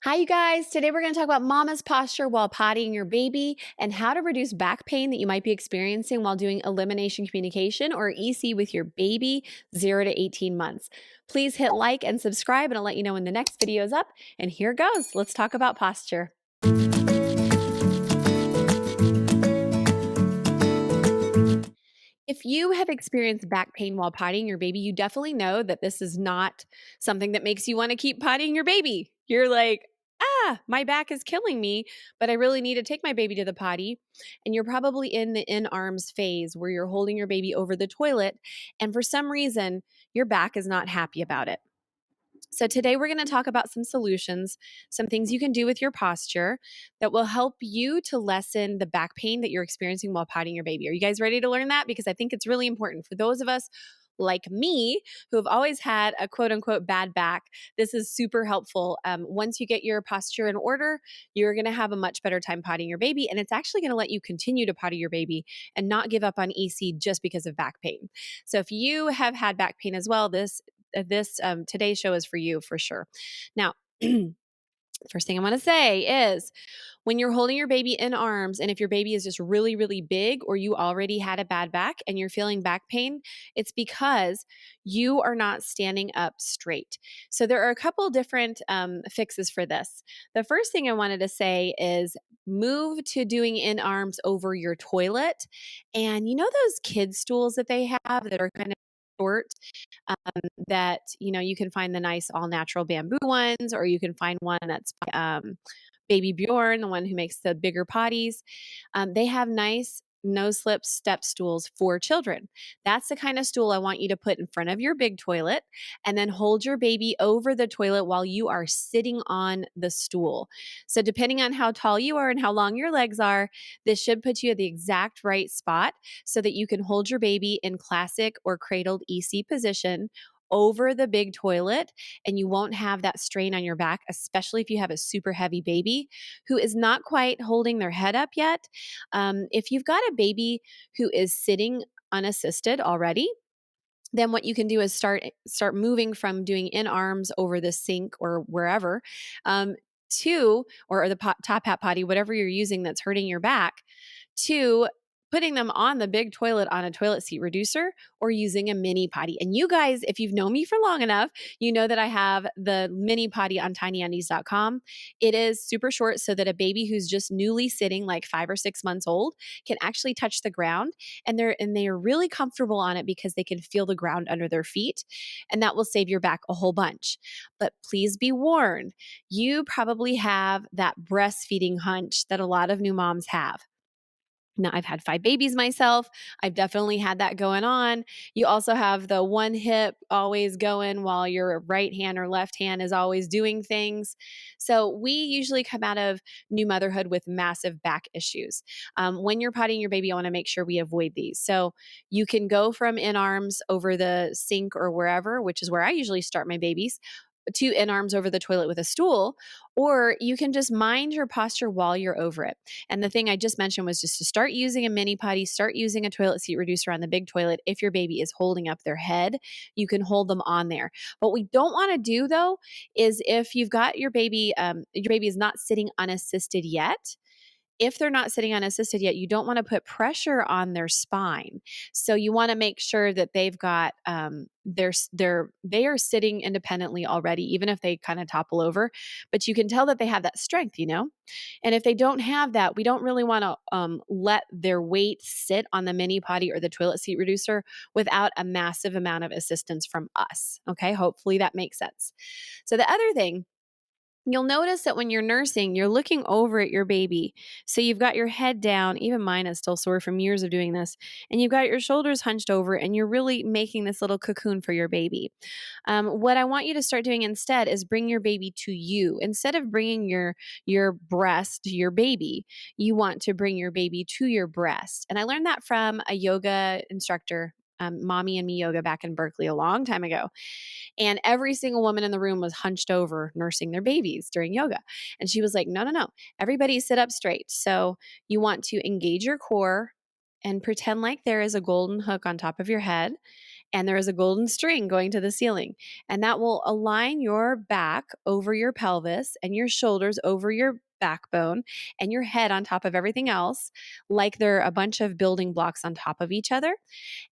Hi, you guys. Today we're going to talk about mama's posture while pottying your baby and how to reduce back pain that you might be experiencing while doing elimination communication or EC with your baby 0 to 18 months. Please hit like and subscribe, and I'll let you know when the next video is up. And here goes. Let's talk about posture. If you have experienced back pain while pottying your baby, you definitely know that this is not something that makes you want to keep pottying your baby. You're like, my back is killing me, but I really need to take my baby to the potty. And you're probably in the in arms phase where you're holding your baby over the toilet. And for some reason, your back is not happy about it. So, today we're going to talk about some solutions, some things you can do with your posture that will help you to lessen the back pain that you're experiencing while potting your baby. Are you guys ready to learn that? Because I think it's really important for those of us like me who have always had a quote unquote bad back. This is super helpful. Once you get your posture in order, you're going to have a much better time potting your baby. And it's actually going to let you continue to potty your baby and not give up on EC just because of back pain. So, if you have had back pain as well, this today's show is for you for sure. Now, first thing I want to say is when you're holding your baby in arms, and if your baby is just really, really big, or you already had a bad back and you're feeling back pain, it's because you are not standing up straight. So there are a couple different fixes for this. The first thing I wanted to say is move to doing in arms over your toilet. And you know those kid stools that they have that are kind of short? That you can find the nice all natural bamboo ones, or you can find one that's Baby Bjorn, the one who makes the bigger potties. They have nice no slip step stools for children. That's the kind of stool I want you to put in front of your big toilet, and then hold your baby over the toilet while you are sitting on the stool. So depending on how tall you are and how long your legs are, this should put you at the exact right spot so that you can hold your baby in classic or cradled EC position over the big toilet, and you won't have that strain on your back, especially if you have a super heavy baby who is not quite holding their head up yet. If you've got a baby who is sitting unassisted already, then what you can do is start moving from doing in arms over the sink or wherever, to or the top hat potty, whatever you're using that's hurting your back, to putting them on the big toilet on a toilet seat reducer, or using a mini potty. And you guys, if you've known me for long enough, you know that I have the mini potty on tinyundies.com. It is super short so that a baby who's just newly sitting, like 5 or 6 months old, can actually touch the ground, and they are really comfortable on it because they can feel the ground under their feet, and that will save your back a whole bunch. But please be warned, you probably have that breastfeeding hunch that a lot of new moms have. Now, I've had 5 babies myself. I've definitely had that going on. You also have the one hip always going while your right hand or left hand is always doing things. So we usually come out of new motherhood with massive back issues. When you're potting your baby, I want to make sure we avoid these. So you can go from in arms over the sink or wherever, which is where I usually start my babies, to in arms over the toilet with a stool, or you can just mind your posture while you're over it. And the thing I just mentioned was just to start using a mini potty, start using a toilet seat reducer on the big toilet. If your baby is holding up their head, you can hold them on there. What we don't want to do though is if you've got your baby is not sitting unassisted yet. If they're not sitting unassisted yet, you don't want to put pressure on their spine. So you want to make sure that they've got they are sitting independently already, even if they kind of topple over. But you can tell that they have that strength, And if they don't have that, we don't really want to let their weight sit on the mini potty or the toilet seat reducer without a massive amount of assistance from us. Okay, hopefully that makes sense. So the other thing, you'll notice that when you're nursing, you're looking over at your baby. So you've got your head down. Even mine is still sore from years of doing this. And you've got your shoulders hunched over, and you're really making this little cocoon for your baby. What I want you to start doing instead is bring your baby to you. Instead of bringing your breast to your baby, you want to bring your baby to your breast. And I learned that from a yoga instructor, Mommy and Me Yoga, back in Berkeley a long time ago. And every single woman in the room was hunched over nursing their babies during yoga. And she was like, no, no, no. Everybody sit up straight. So you want to engage your core and pretend like there is a golden hook on top of your head. and there is a golden string going to the ceiling. And that will align your back over your pelvis and your shoulders over your backbone and your head on top of everything else, like they're a bunch of building blocks on top of each other.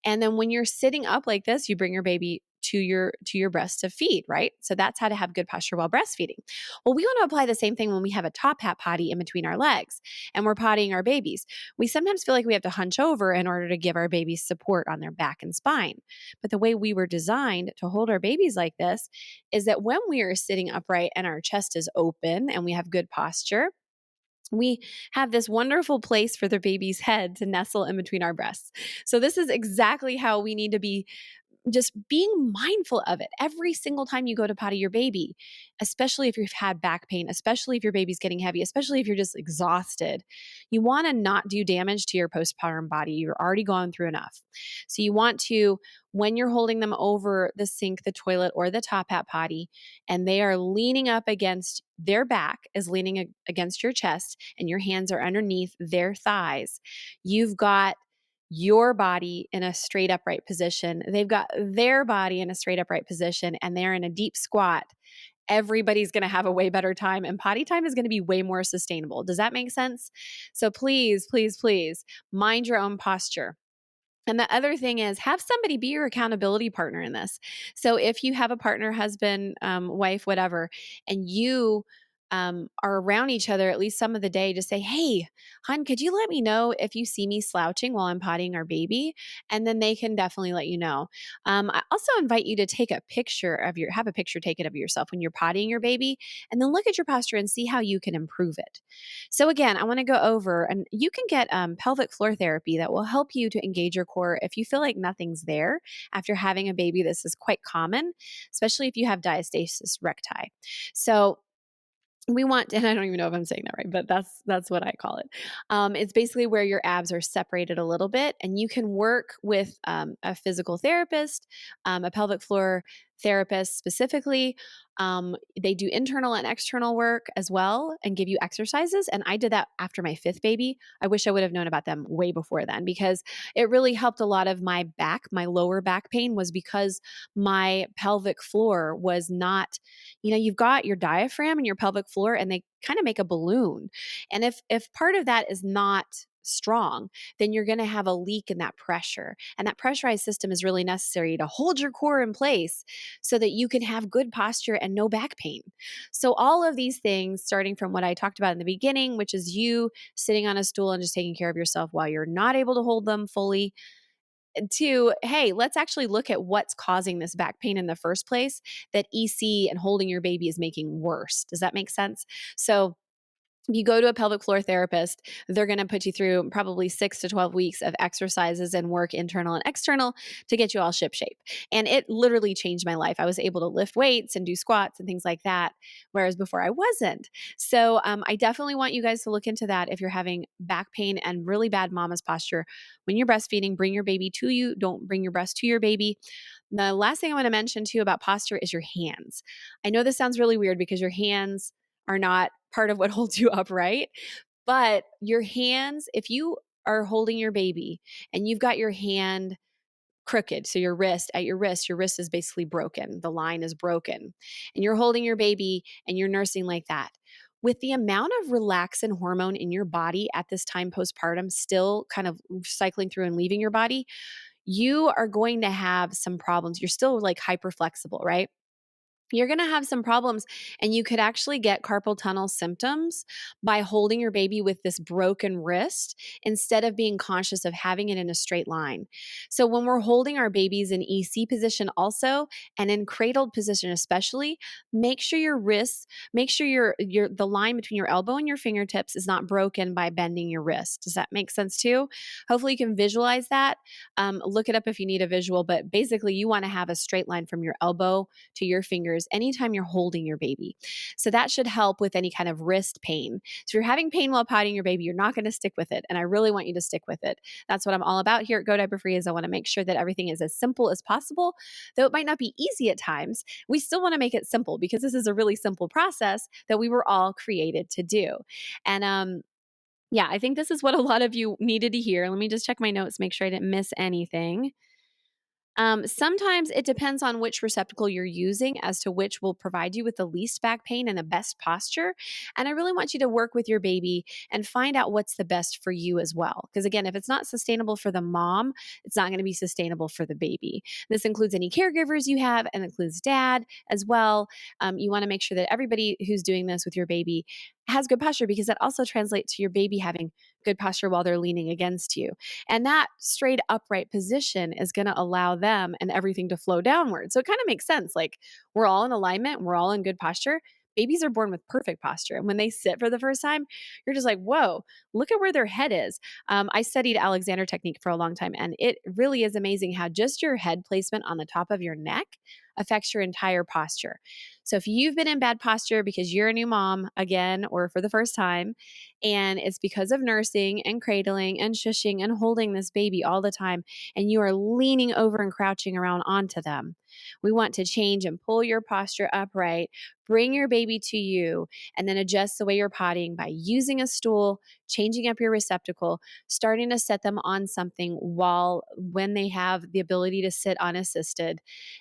And then when you're sitting up like this, you bring your baby to your breast to feed, right? So that's how to have good posture while breastfeeding. Well, we want to apply the same thing when we have a top hat potty in between our legs and we're pottying our babies. We sometimes feel like we have to hunch over in order to give our babies support on their back and spine. But the way we were designed to hold our babies like this is that when we are sitting upright and our chest is open and we have good posture, we have this wonderful place for the baby's head to nestle in between our breasts. So, this is exactly how we need to be, just being mindful of it every single time you go to potty your baby, especially if you've had back pain, especially if your baby's getting heavy, especially if you're just exhausted. You want to not do damage to your postpartum body. You're already gone through enough. So you want to, when you're holding them over the sink, the toilet, or the top hat potty, and they are leaning up against their back is leaning against your chest, and your hands are underneath their thighs, you've got your body in a straight upright position. They've got their body in a straight upright position and they're in a deep squat. Everybody's going to have a way better time and potty time is going to be way more sustainable. Does that make sense? So please, please, please mind your own posture. And the other thing is have somebody be your accountability partner in this. So if you have a partner, husband, wife, whatever, and you are around each other at least some of the day, just say, "Hey, hon, could you let me know if you see me slouching while I'm pottying our baby?" And then they can definitely let you know. I also invite you to take a picture of have a picture taken of yourself when you're pottying your baby, and then look at your posture and see how you can improve it. So again, I want to go over, and you can get pelvic floor therapy that will help you to engage your core if you feel like nothing's there after having a baby. This is quite common, especially if you have diastasis recti. So we want, and I don't even know if I'm saying that right, but that's what I call it. It's basically where your abs are separated a little bit, and you can work with a physical therapist, a pelvic floor therapist specifically. They do internal and external work as well, and give you exercises. And I did that after my fifth baby. I wish I would have known about them way before then, because it really helped a lot of my back. My lower back pain was because my pelvic floor was not, you've got your diaphragm and your pelvic floor, and they kind of make a balloon. And if part of that is not strong, then you're going to have a leak in that pressure. And that pressurized system is really necessary to hold your core in place so that you can have good posture and no back pain. So all of these things, starting from what I talked about in the beginning, which is you sitting on a stool and just taking care of yourself while you're not able to hold them fully, to, hey, let's actually look at what's causing this back pain in the first place that EC and holding your baby is making worse. Does that make sense? So you go to a pelvic floor therapist, they're going to put you through probably 6 to 12 weeks of exercises and work, internal and external, to get you all ship shape. And it literally changed my life. I was able to lift weights and do squats and things like that, whereas before I wasn't. So I definitely want you guys to look into that if you're having back pain and really bad mama's posture. When you're breastfeeding, bring your baby to you. Don't bring your breast to your baby. The last thing I want to mention too about posture is your hands. I know this sounds really weird because your hands are not part of what holds you upright. But your hands, if you are holding your baby and you've got your hand crooked, so your wrist, your wrist is basically broken. The line is broken. And you're holding your baby and you're nursing like that. With the amount of relaxin hormone in your body at this time postpartum, still kind of cycling through and leaving your body, you are going to have some problems. You're still like hyper flexible, right? You're going to have some problems, and you could actually get carpal tunnel symptoms by holding your baby with this broken wrist instead of being conscious of having it in a straight line. So when we're holding our babies in EC position also, and in cradled position especially, make sure your wrists, make sure your the line between your elbow and your fingertips is not broken by bending your wrist. Does that make sense too? Hopefully you can visualize that. Look it up if you need a visual, but basically you want to have a straight line from your elbow to your fingers anytime you're holding your baby. So that should help with any kind of wrist pain. So if you're having pain while pottying your baby, you're not going to stick with it. And I really want you to stick with it. That's what I'm all about here at Go Diaper Free, is I want to make sure that everything is as simple as possible. Though it might not be easy at times, we still want to make it simple because this is a really simple process that we were all created to do. And yeah, I think this is what a lot of you needed to hear. Let me just check my notes, make sure I didn't miss anything. Sometimes it depends on which receptacle you're using as to which will provide you with the least back pain and the best posture. And I really want you to work with your baby and find out what's the best for you as well. Because again, if it's not sustainable for the mom, it's not going to be sustainable for the baby. This includes any caregivers you have and includes dad as well. You want to make sure that everybody who's doing this with your baby has good posture because that also translates to your baby having good posture while they're leaning against you. And that straight upright position is going to allow them and everything to flow downward. So it kind of makes sense. Like we're all in alignment, we're all in good posture. Babies are born with perfect posture. And when they sit for the first time, you're just like, whoa, look at where their head is. I studied Alexander technique for a long time, and it really is amazing how just your head placement on the top of your neck affects your entire posture. So if you've been in bad posture because you're a new mom again or for the first time, and it's because of nursing and cradling and shushing and holding this baby all the time, and you are leaning over and crouching around onto them, we want to change and pull your posture upright, bring your baby to you, and then adjust the way you're pottying by using a stool, changing up your receptacle, starting to set them on something when they have the ability to sit unassisted,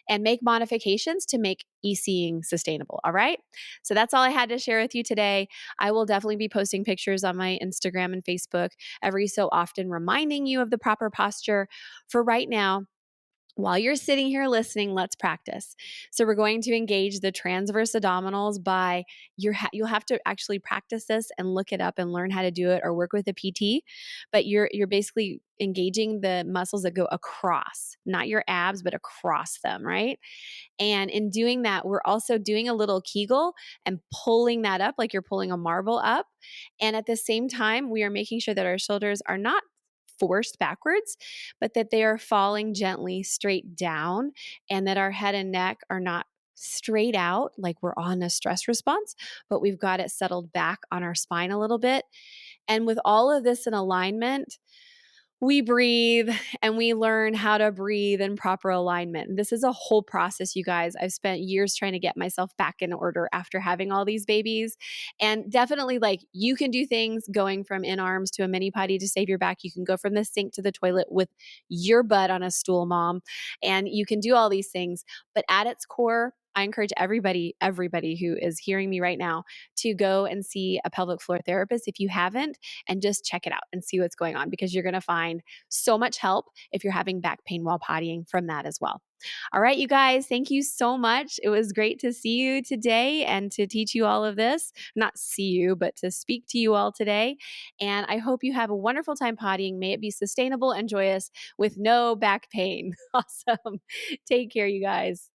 and make modifications to make ECing sustainable. All right. So that's all I had to share with you today. I will definitely be posting pictures on my Instagram and Facebook every so often, reminding you of the proper posture. For right now, while you're sitting here listening, let's practice. So we're going to engage the transverse abdominals by you'll have to actually practice this and look it up and learn how to do it or work with a PT. But you're basically engaging the muscles that go across, not your abs, but across them, right? And in doing that, we're also doing a little Kegel and pulling that up like you're pulling a marble up. And at the same time, we are making sure that our shoulders are not forced backwards, but that they are falling gently straight down, and that our head and neck are not straight out like we're on a stress response, but we've got it settled back on our spine a little bit. And with all of this in alignment, we breathe and we learn how to breathe in proper alignment. And this is a whole process, you guys. I've spent years trying to get myself back in order after having all these babies. And definitely, like, you can do things going from in arms to a mini potty to save your back. You can go from the sink to the toilet with your butt on a stool, mom. And you can do all these things. But at its core, I encourage everybody who is hearing me right now to go and see a pelvic floor therapist if you haven't, and just check it out and see what's going on, because you're going to find so much help if you're having back pain while pottying from that as well. All right, you guys, thank you so much. It was great to see you today and to teach you all of this. Not see you, but to speak to you all today. And I hope you have a wonderful time pottying. May it be sustainable and joyous with no back pain. Awesome. Take care, you guys.